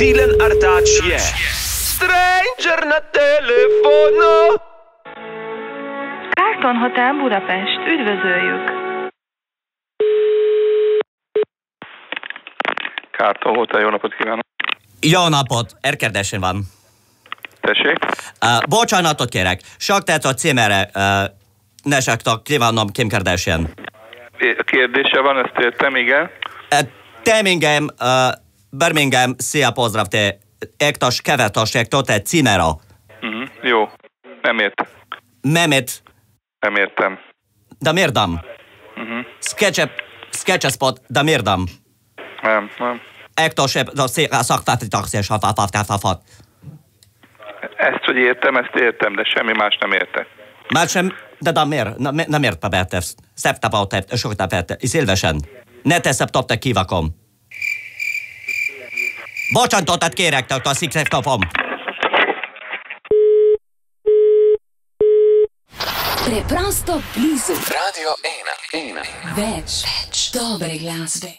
Tilen artač je Stranger na telefono. Carlton Hotel Budapest, üdvözöljük! Carlton Hotel, jó napot kívánok! Jó napot, kérdésem van. Tessék? Bocsánatot kérek, sok tett a címere, ne saktak, kívánom Kim Kardashian. A kérdése van, ezt értem, igen. Birmingham, szia, pozdrav te, ektas, kevetasek, te címera. Jó, nem értem. Mehmet. Nem értem. Da mirdam. Sketchespot, da mirdam. Nem. Ektas, szakfáfat. Ezt, hogy értem, ezt értem, de semmi más nem értek. Más sem, de da miért? Nem ért paberte, szeptapautet, soktaperte, szilvesen. Ne te szeptapte kivakom. Bocsánatot kérek, te a szikszeptapom. Preprosto blizu. Radio 1. Več dobrih glasbe.